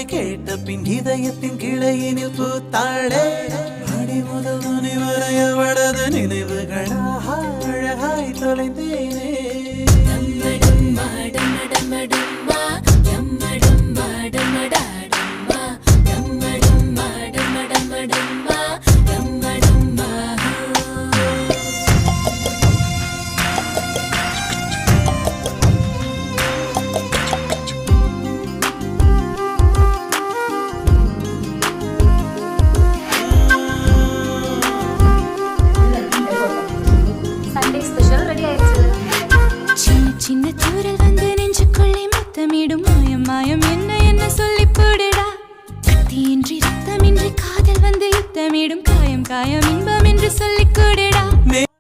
கேட்ட பின் இதயத்தின் கிளையினில் பூத்தாளே அடி முதல் நுனி வரை அவளது நினைவுகளாக அழகாய் தொலைந்தேனே